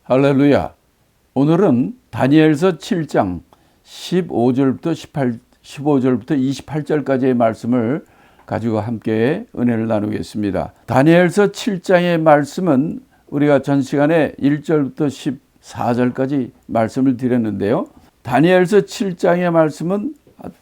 할렐루야. 오늘은 다니엘서 7장 15절부터 28절까지의 말씀을 가지고 함께 은혜를 나누겠습니다. 다니엘서 7장의 말씀은 우리가 전 시간에 1절부터 14절까지 말씀을 드렸는데요. 다니엘서 7장의 말씀은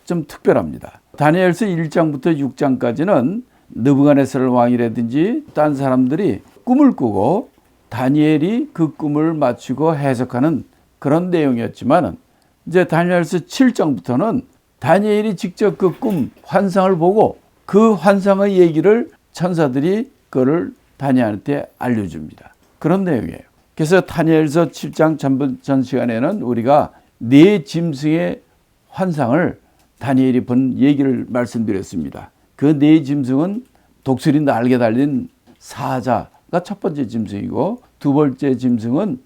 좀 특별합니다. 다니엘서 1장부터 6장까지는 느부갓네살 왕이라든지 딴 사람들이 꿈을 꾸고 다니엘이 그 꿈을 맞추고 해석하는 그런 내용이었지만, 이제 다니엘서 7장부터는 다니엘이 직접 그 꿈 환상을 보고 그 환상의 얘기를 천사들이 그거를 다니엘한테 알려줍니다. 그런 내용이에요. 그래서 다니엘서 7장 전 시간에는 우리가 네 짐승의 환상을 다니엘이 본 얘기를 말씀드렸습니다. 그 네 짐승은 독수리 날개 달린 사자가 첫 번째 짐승이고, 두 번째 짐승은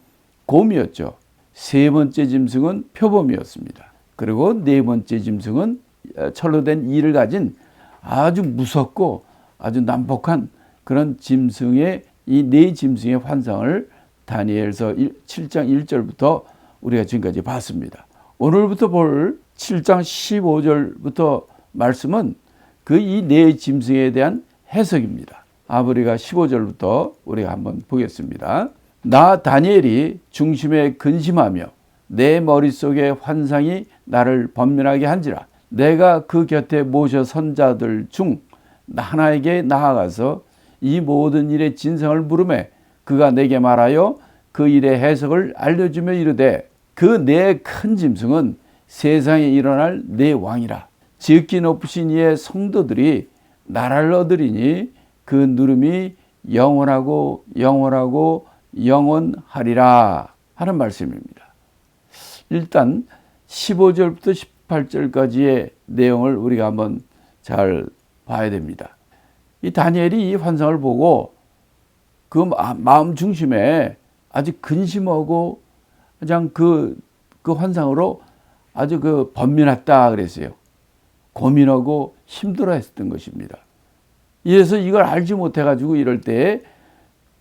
곰이었죠. 세 번째 짐승은 표범이었습니다. 그리고 네 번째 짐승은 철로 된 이를 가진 아주 무섭고 아주 난폭한 그런 짐승의, 이 네 짐승의 환상을 다니엘서 7장 1절부터 우리가 지금까지 봤습니다. 오늘부터 볼 7장 15절부터 말씀은 그 이 네 짐승에 대한 해석입니다. 우리가 15절부터 우리가 한번 보겠습니다. 나 다니엘이 중심에 근심하며 내 머릿속에 환상이 나를 번민하게 한지라. 내가 그 곁에 모셔 선 자들 중 하나에게 나아가서 이 모든 일의 진상을 물으매 그가 내게 말하여 그 일의 해석을 알려주며 이르되, 그 네 큰 짐승은 세상에 일어날 네 왕이라. 지극히 높으신 이의 성도들이 나라를 얻으리니 그 누름이 영원하고 영원하고 영원하리라 하는 말씀입니다. 일단 15절부터 18절까지의 내용을 우리가 한번 잘 봐야 됩니다. 이 다니엘이 이 환상을 보고 그 마음 중심에 아주 근심하고 그냥 그 환상으로 아주 번민했다 그랬어요. 고민하고 힘들어 했던 것입니다. 이래서 이걸 알지 못해가지고 이럴 때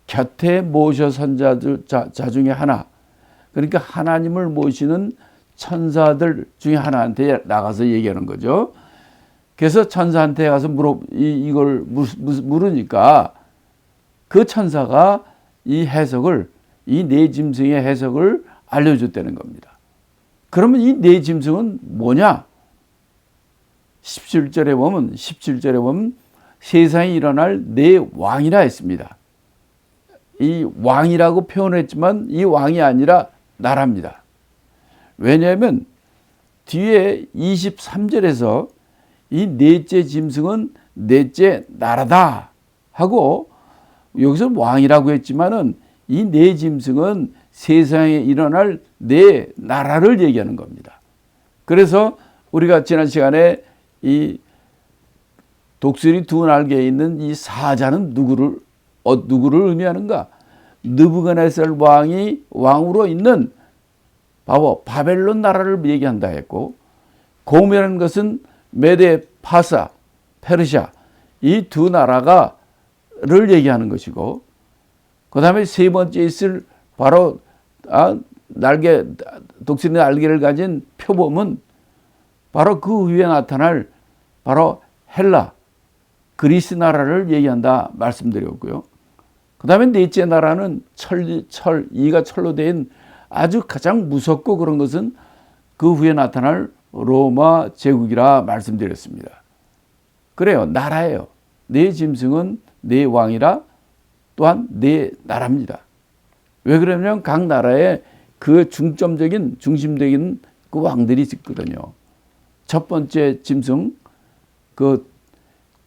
곁에 모셔 선 자 중에 하나, 그러니까 하나님을 모시는 천사들 중에 하나한테 나가서 얘기하는 거죠. 그래서 천사한테 가서 이걸 물으니까 그 천사가 이 해석을, 이 네 짐승의 해석을 알려줬다는 겁니다. 그러면 이 네 짐승은 뭐냐? 17절에 보면 세상에 일어날 네 왕이라 했습니다. 이 왕이라고 표현했지만 이 왕이 아니라 나라입니다. 왜냐하면 뒤에 23절에서 이 넷째 짐승은 넷째 나라다 하고, 여기서 왕이라고 했지만은 이 네 짐승은 세상에 일어날 네 나라를 얘기하는 겁니다. 그래서 우리가 지난 시간에 이 독수리 두 날개에 있는 이 사자는 누구를 의미하는가? 느부갓네살 왕이 왕으로 있는 바로 바벨론 나라를 얘기한다 했고, 곰이라는 것은 메데, 파사, 페르시아 이 두 나라가를 얘기하는 것이고, 그 다음에 세 번째 있을 바로 독수리 날개를 가진 표범은 바로 그 위에 나타날 바로 헬라, 그리스 나라를 얘기한다 말씀드렸고요. 그 다음에 넷째 나라는 이가 철로 된 아주 가장 무섭고 그런 것은 그 후에 나타날 로마 제국이라 말씀드렸습니다. 그래요. 나라예요. 네 짐승은 네 왕이라, 또한 네 나라입니다. 왜 그러냐면 각 나라에 그 중심적인 그 왕들이 있거든요. 첫 번째 짐승,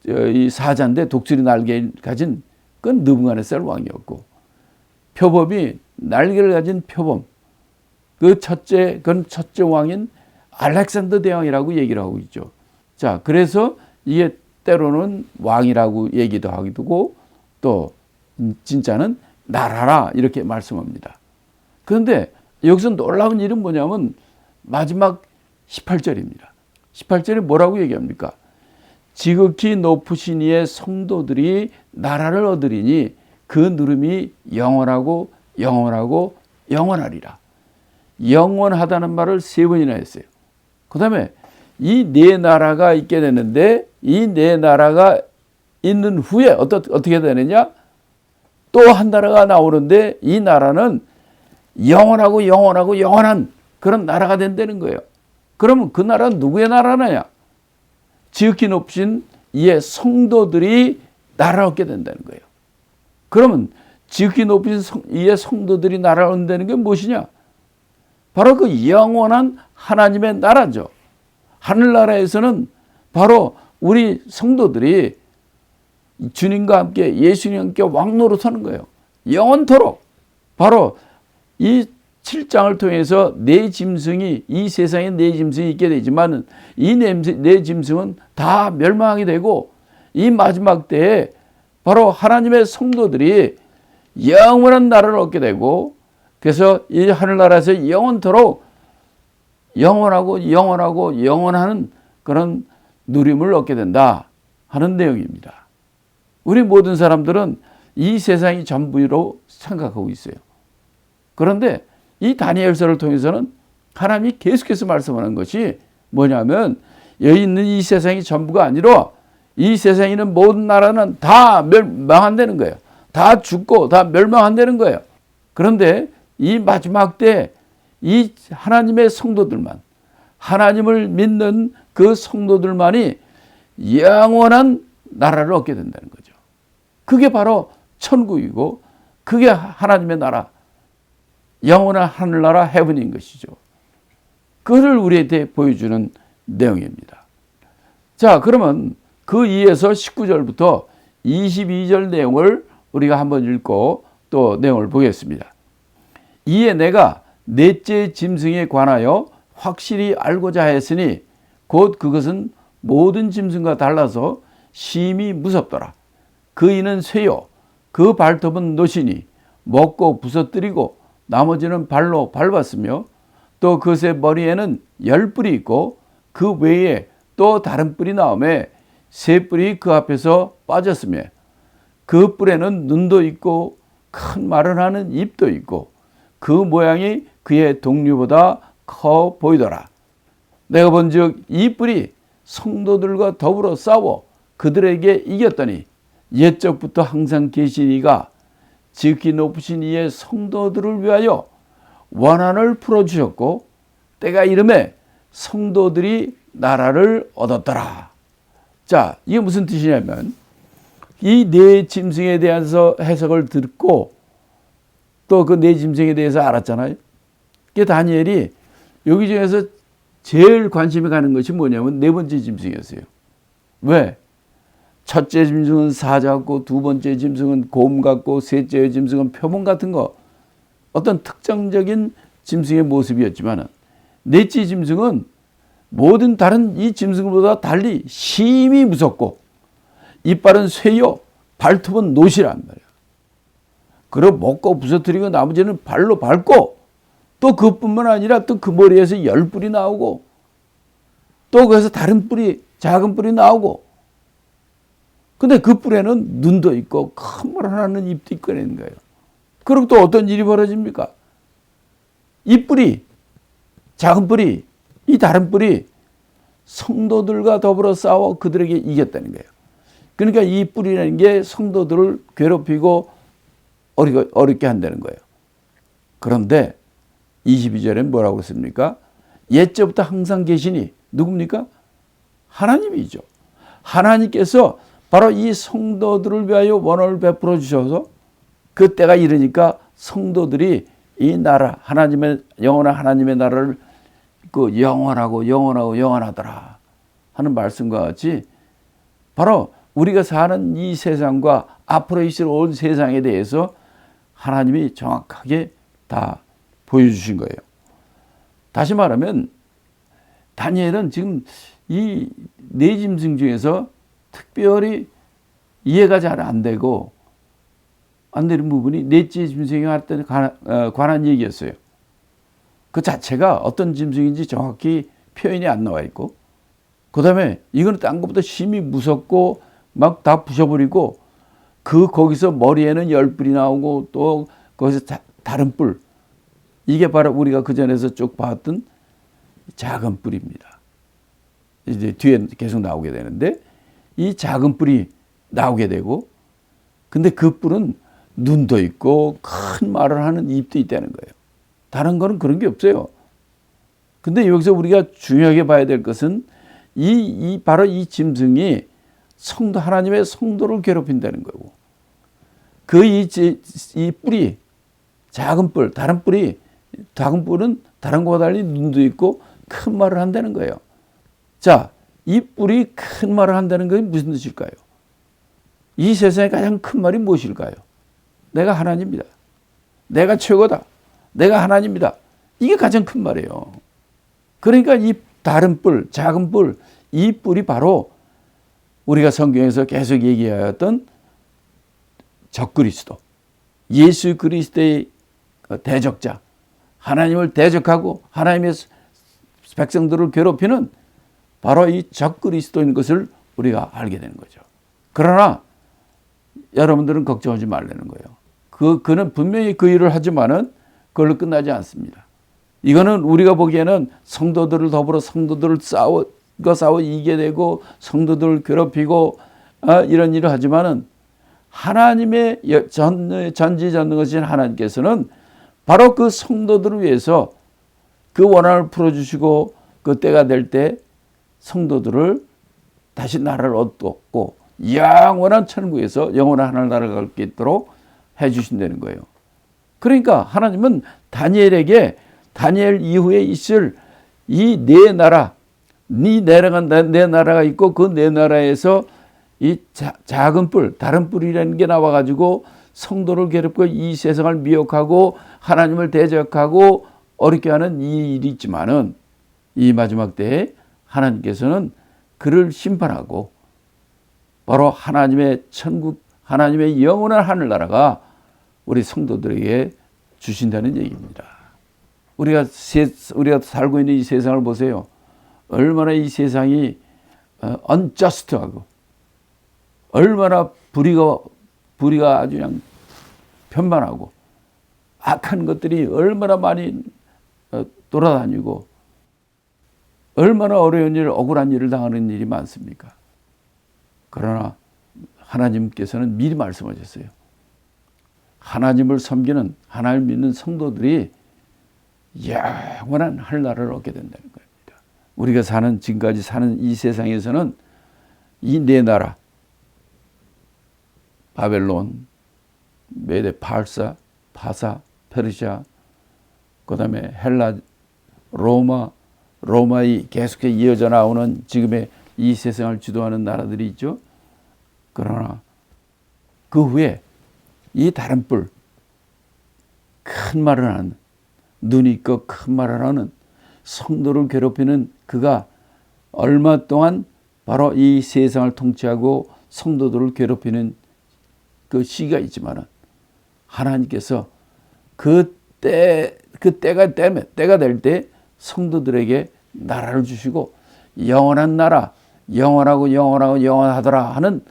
이 사자인데 독수리 날개 가진 그건 느부갓네살 왕이었고, 표범이 날개를 가진 표범, 그건 첫째 왕인 알렉산더 대왕이라고 얘기를 하고 있죠. 자, 그래서 이게 때로는 왕이라고 얘기도 하고 또 진짜는 나라라 이렇게 말씀합니다. 그런데 여기서 놀라운 일은 뭐냐면 마지막 18절입니다. 18절에 뭐라고 얘기합니까? 지극히 높으신 이의 성도들이 나라를 얻으리니 그 누름이 영원하고 영원하고 영원하리라. 영원하다는 말을 3번이나 했어요. 그 다음에 이 네 나라가 있게 되는데 이 네 나라가 있는 후에 어떻게 되느냐? 또 한 나라가 나오는데 이 나라는 영원하고 영원하고 영원한 그런 나라가 된다는 거예요. 그러면 그 나라는 누구의 나라냐? 지극히 높으신 이의 성도들이 나라를 얻게 된다는 거예요. 그러면 지극히 높으신 이의 성도들이 나라를 얻는다는 게 무엇이냐? 바로 그 영원한 하나님의 나라죠. 하늘나라에서는 바로 우리 성도들이 주님과 함께 예수님과 함께 왕노릇하는 거예요. 영원토록. 바로 이 7장을 통해서 네 짐승이 이 세상에 네 짐승이 있게 되지만 이 네 짐승은 다 멸망하게 되고 이 마지막 때에 바로 하나님의 성도들이 영원한 나라를 얻게 되고 그래서 이 하늘나라에서 영원토록 영원하고 영원하고 영원한 그런 누림을 얻게 된다 하는 내용입니다. 우리 모든 사람들은 이 세상이 전부로 생각하고 있어요. 그런데 이 다니엘서를 통해서는 하나님이 계속해서 말씀하는 것이 뭐냐면 여기 있는 이 세상이 전부가 아니라 이 세상에 있는 모든 나라는 다 멸망한다는 거예요. 다 죽고 다 멸망한다는 거예요. 그런데 이 마지막 때 이 하나님의 성도들만 하나님을 믿는 그 성도들만이 영원한 나라를 얻게 된다는 거죠. 그게 바로 천국이고 그게 하나님의 나라 영원한 하늘나라 헤븐인 것이죠. 그를 우리한테 보여주는 내용입니다. 자, 그러면 그 2에서 19절부터 22절 내용을 우리가 한번 읽고 또 내용을 보겠습니다. 이에 내가 넷째 짐승에 관하여 확실히 알고자 했으니 곧 그것은 모든 짐승과 달라서 심히 무섭더라. 그 이는 쇠요 그 발톱은 노시니 먹고 부서뜨리고 나머지는 발로 밟았으며 또 그것의 머리에는 10뿔이 있고 그 외에 또 다른 뿔이 나오매 3뿔이 그 앞에서 빠졌으며 그 뿔에는 눈도 있고 큰 말을 하는 입도 있고 그 모양이 그의 동류보다 커 보이더라. 내가 본즉 이 뿔이 성도들과 더불어 싸워 그들에게 이겼더니 옛적부터 항상 계신 이가 지극히 높으신 이의 성도들을 위하여 원한을 풀어주셨고 때가 이름에 성도들이 나라를 얻었더라. 자, 이게 무슨 뜻이냐면 이 네 짐승에 대해서 해석을 듣고 또 그 네 짐승에 대해서 알았잖아요. 그 다니엘이 여기 중에서 제일 관심이 가는 것이 뭐냐면 네 번째 짐승이었어요. 왜? 첫째 짐승은 사자 같고 두 번째 짐승은 곰 같고 셋째 짐승은 표범 같은 거 어떤 특정적인 짐승의 모습이었지만 넷째 짐승은 모든 다른 이 짐승보다 달리 심히 무섭고 이빨은 쇠요 발톱은 노시란 말이야. 그리고 먹고 부서뜨리고 나머지는 발로 밟고 또 그뿐만 아니라 또 그 머리에서 10뿔이 나오고 또 거기서 다른 뿔이 작은 뿔이 나오고 근데 그 뿔에는 눈도 있고 큰 말 하는 입도 있고 그러는 거예요. 그리고 또 어떤 일이 벌어집니까? 이 뿔이 작은 뿔이 이 다른 뿔이 성도들과 더불어 싸워 그들에게 이겼다는 거예요. 그러니까 이 뿔이라는 게 성도들을 괴롭히고 어렵게 한다는 거예요. 그런데 22절에 뭐라고 했습니까? 옛적부터 항상 계시니 누굽니까? 하나님이죠. 하나님께서 바로 이 성도들을 위하여 원한을 베풀어 주셔서 그때가 이르니까 성도들이 이 나라 하나님의 영원한 하나님의 나라를 그 영원하고 영원하고 영원하더라 하는 말씀과 같이 바로 우리가 사는 이 세상과 앞으로 있을 온 세상에 대해서 하나님이 정확하게 다 보여주신 거예요. 다시 말하면 다니엘은 지금 이 네 짐승 중에서 특별히 이해가 잘 안 되고 안 되는 부분이 넷째 짐승에 관한 얘기였어요. 그 자체가 어떤 짐승인지 정확히 표현이 안 나와 있고 그 다음에 이거는 딴 것보다 심히 무섭고 막 다 부셔버리고 거기서 머리에는 10뿔이 나오고 또 거기서 다른 뿔 이게 바로 우리가 그전에서 쭉 봤던 작은 뿌리입니다. 이제 뒤에 계속 나오게 되는데 이 작은 뿔이 나오게 되고 근데 그 뿔은 눈도 있고 큰 말을 하는 입도 있다는 거예요. 다른 거는 그런 게 없어요. 근데 여기서 우리가 중요하게 봐야 될 것은 바로 이 짐승이 하나님의 성도를 괴롭힌다는 거고 이 뿔이 작은 뿔, 작은 뿔은 다른 것과 달리 눈도 있고 큰 말을 한다는 거예요. 자, 이 뿔이 큰 말을 한다는 것이 무슨 뜻일까요? 이 세상에 가장 큰 말이 무엇일까요? 내가 하나님이다. 내가 최고다. 내가 하나님이다. 이게 가장 큰 말이에요. 그러니까 이 다른 뿔, 작은 뿔, 이 뿔이 바로 우리가 성경에서 계속 얘기하였던 적그리스도, 예수 그리스도의 대적자, 하나님을 대적하고 하나님의 백성들을 괴롭히는 바로 이 적그리스도인 것을 우리가 알게 되는 거죠. 그러나 여러분들은 걱정하지 말라는 거예요. 그는 분명히 그 일을 하지만은 그걸로 끝나지 않습니다. 이거는 우리가 보기에는 성도들을 더불어 성도들을 싸워 이기게 되고 성도들을 괴롭히고 이런 일을 하지만은 하나님의 전지전능하신 하나님께서는 바로 그 성도들을 위해서 그 원한을 풀어주시고 그 때가 될 때 성도들을 다시 나라를 얻고 영원한 천국에서 영원한 하늘나라가 갈 수 있도록 해주신다는 거예요. 그러니까 하나님은 다니엘에게 다니엘 이후에 있을 이 네 나라, 네 나라가 있고 그 네 나라에서 이 작은 뿔, 다른 뿔이라는 게 나와가지고 성도를 괴롭고 이 세상을 미혹하고 하나님을 대적하고 어렵게 하는 이 일이 있지만은 이 마지막 때에 하나님께서는 그를 심판하고 바로 하나님의 천국, 하나님의 영원한 하늘나라가 우리 성도들에게 주신다는 얘기입니다. 우리가 살고 있는 이 세상을 보세요. 얼마나 이 세상이 unjust하고 얼마나 불의가 아주 그냥 편만하고 악한 것들이 얼마나 많이 돌아다니고 얼마나 어려운 일, 억울한 일을 당하는 일이 많습니까? 그러나 하나님께서는 미리 말씀하셨어요. 하나님을 섬기는, 하나님을 믿는 성도들이 영원한 하늘나라를 얻게 된다는 겁니다. 우리가 지금까지 사는 이 세상에서는 이 네 나라, 바벨론, 메데, 파르사, 페르시아, 그 다음에 헬라, 로마의 계속해서 이어져 나오는 지금의 이 세상을 주도하는 나라들이 있죠. 그러나 그 후에 이 다른 뿔, 큰 말을 하는, 눈이 있고 큰 말을 하는 성도를 괴롭히는 그가 얼마 동안 바로 이 세상을 통치하고 성도들을 괴롭히는 그 시기가 있지만은 하나님께서 때가 될 때 성도들에게 나라를 주시고 영원한 나라, 영원하더라 하는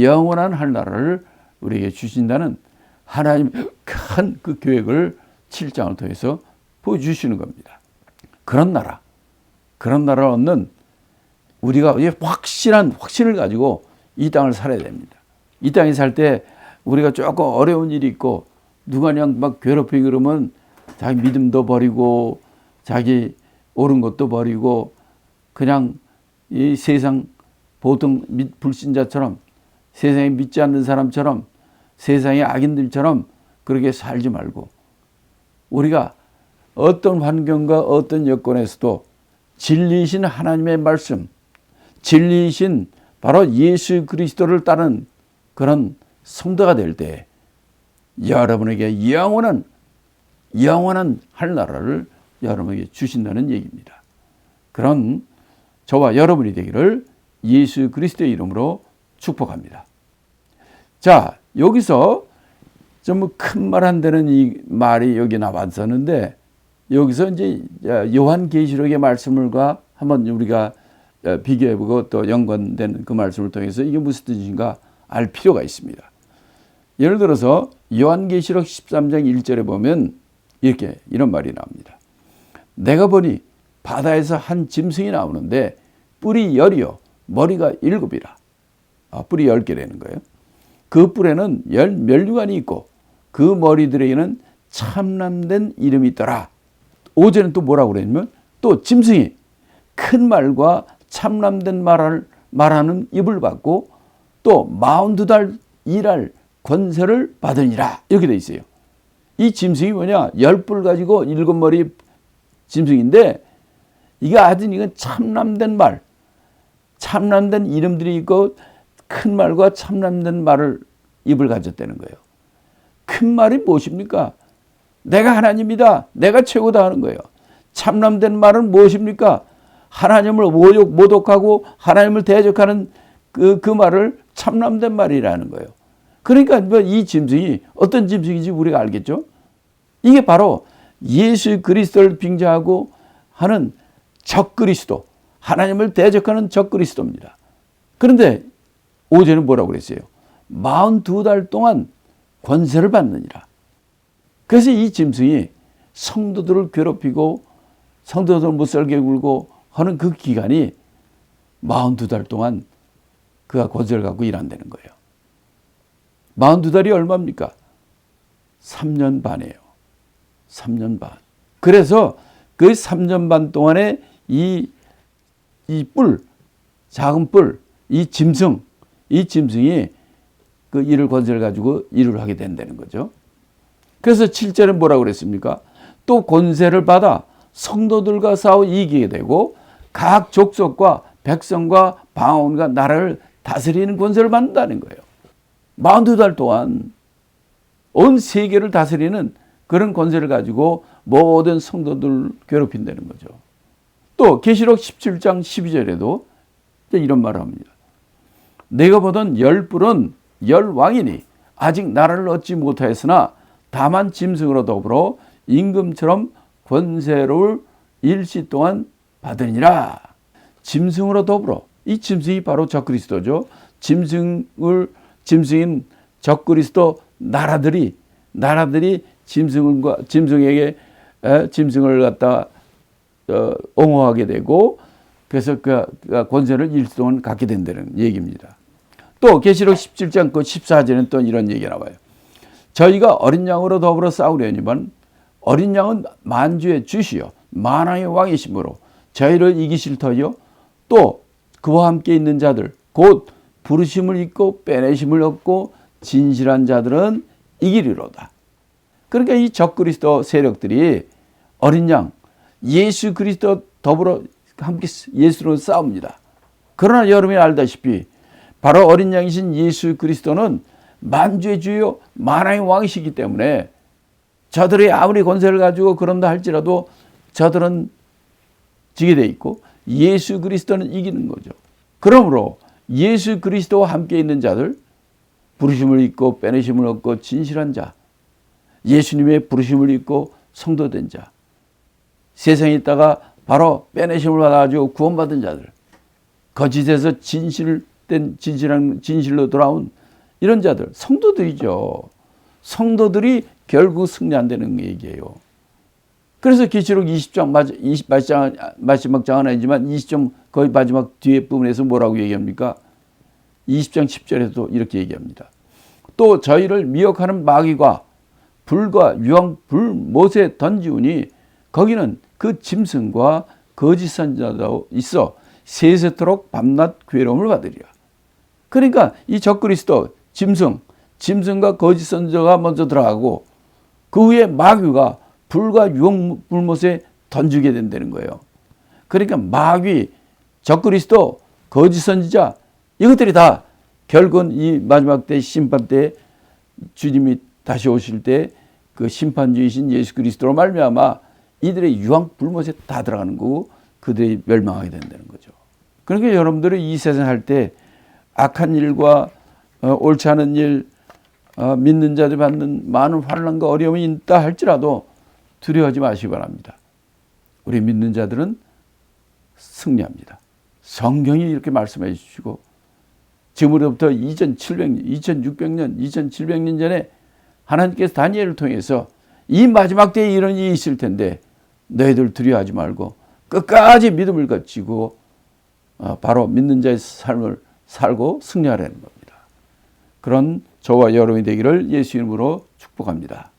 영원한 하늘나라를 우리에게 주신다는 하나님 큰 그 계획을 7장을 통해서 보여주시는 겁니다. 그런 나라를 얻는 우리가 확신을 가지고 이 땅을 살아야 됩니다. 이 땅에 살 때 우리가 조금 어려운 일이 있고 누가 그냥 막 괴롭히고 그러면 자기 믿음도 버리고 자기 옳은 것도 버리고 그냥 이 세상 보통 불신자처럼 세상에 믿지 않는 사람처럼 세상의 악인들처럼 그렇게 살지 말고 우리가 어떤 환경과 어떤 여건에서도 진리이신 하나님의 말씀, 진리이신 바로 예수 그리스도를 따른 그런 성도가 될 때 여러분에게 영원한 하늘나라를 여러분에게 주신다는 얘기입니다. 그런 저와 여러분이 되기를 예수 그리스도의 이름으로 축복합니다. 자, 여기서 좀 큰 말 한다는 이 말이 여기 나왔었는데 여기서 이제 요한계시록의 말씀과 한번 우리가 비교해보고 또 연관된 그 말씀을 통해서 이게 무슨 뜻인가 알 필요가 있습니다. 예를 들어서 요한계시록 13장 1절에 보면 이런 말이 나옵니다. 내가 보니 바다에서 한 짐승이 나오는데 뿔이 10이요 머리가 7이라. 뿔이 10개라는 거예요. 그 뿔에는 10면류관이 있고 그 머리들에게는 참남된 이름이 있더라. 5절은 또 뭐라고 그랬냐면 또 짐승이 큰 말과 참남된 말하는 입을 받고 또 42달 일할 권세를 받으니라. 이렇게 돼 있어요. 이 짐승이 뭐냐? 10뿔 가지고 7머리 짐승인데 이게 이건 참남된 말, 참남된 이름들이 있고 큰 말과 참남된 말을 입을 가졌다는 거예요. 큰 말이 무엇입니까? 내가 하나님이다. 내가 최고다 하는 거예요. 참남된 말은 무엇입니까? 하나님을 모독하고 하나님을 대적하는 그 말을 참남된 말이라는 거예요. 그러니까 이 짐승이 어떤 짐승인지 우리가 알겠죠? 이게 바로 예수 그리스도를 빙자하고 하는 적그리스도, 하나님을 대적하는 적그리스도입니다. 그런데 5절은 뭐라고 그랬어요? 42달 동안 권세를 받느니라. 그래서 이 짐승이 성도들을 괴롭히고 성도들을 못살게 굴고 하는 그 기간이 42달 동안 그가 권세를 갖고 일한다는 거예요. 42달이 얼마입니까? 3년 반이에요. 3년 반. 그래서 그 3년 반 동안에 이 뿔, 작은 뿔, 이 짐승이 그 일을 권세를 가지고 일을 하게 된다는 거죠. 그래서 7절에 뭐라고 그랬습니까? 또 권세를 받아 성도들과 싸워 이기게 되고 각 족속과 백성과 방언과 나라를 다스리는 권세를 받는다는 거예요. 42달 동안 온 세계를 다스리는 그런 권세를 가지고 모든 성도들을 괴롭힌다는 거죠. 또 계시록 17장 12절에도 이런 말을 합니다. 내가 보던 10뿔은 10왕이니 아직 나라를 얻지 못하였으나 다만 짐승으로 더불어 임금처럼 권세를 일시 동안 받으니라. 짐승으로 더불어. 이 짐승이 바로 적그리스도죠. 짐승인 적그리스도 나라들이 짐승에게 짐승을 갖다 옹호하게 되고 그래서 그 권세를 일시 동안 갖게 된다는 얘기입니다. 또 계시록 17장 14절에는 또 이런 얘기가 나와요. 저희가 어린 양으로 더불어 싸우려니만 어린 양은 만주의 주시요 만왕의 왕이시므로 저희를 이기실 터이요 또 그와 함께 있는 자들 곧 부르심을 입고 빼내심을 얻고 진실한 자들은 이기리로다. 그러니까 이 적그리스도 세력들이 어린 양 예수 그리스도 더불어 함께 예수로 싸웁니다. 그러나 여러분이 알다시피 바로 어린 양이신 예수 그리스도는 만주의 주요 만왕의 왕이시기 때문에 저들이 아무리 권세를 가지고 그런다 할지라도 저들은 지게 돼 있고 예수 그리스도는 이기는 거죠. 그러므로 예수 그리스도와 함께 있는 자들 부르심을 입고 빼내심을 얻고 진실한 자 예수님의 부르심을 입고 성도된 자 세상에 있다가 바로 빼내심을 받아가지고 구원받은 자들 거짓에서 진실로 돌아온 이런 자들 성도들이죠. 성도들이 결국 승리한다는 얘기예요. 그래서 계시록 20장 마지막 장은 아니지만 20장 거의 마지막 뒤에 부분에서 뭐라고 얘기합니까? 20장 10절에도 이렇게 얘기합니다. 또 저희를 미혹하는 마귀가 불과 유황 불못에 던지우니 거기는 그 짐승과 거짓 선지자도 있어 세세토록 밤낮 괴로움을 받으리라. 그러니까 이 적그리스도 짐승과 거짓 선지자가 먼저 들어가고 그 후에 마귀가 불과 유황 불못에 던지게 된다는 거예요. 그러니까 마귀, 적그리스도, 거짓 선지자 이것들이 다 결국은 이 마지막 때 심판 때 주님이 다시 오실 때 그 심판주이신 예수 그리스도로 말미암아 이들의 유황 불못에 다 들어가는 거고 그들이 멸망하게 된다는 거죠. 그러니까 여러분들이 이 세상 할 때 악한 일과 옳지 않은 일 믿는 자들이 받는 많은 환난과 어려움이 있다 할지라도 두려워하지 마시기 바랍니다. 우리 믿는 자들은 승리합니다. 성경이 이렇게 말씀해 주시고 지금으로부터 2600년, 2700년 전에 하나님께서 다니엘을 통해서 이 마지막 때에 이런 일이 있을 텐데 너희들 두려워하지 말고 끝까지 믿음을 가지고 바로 믿는 자의 삶을 살고 승리하라는 겁니다. 그런 저와 여러분이 되기를 예수 이름으로 축복합니다.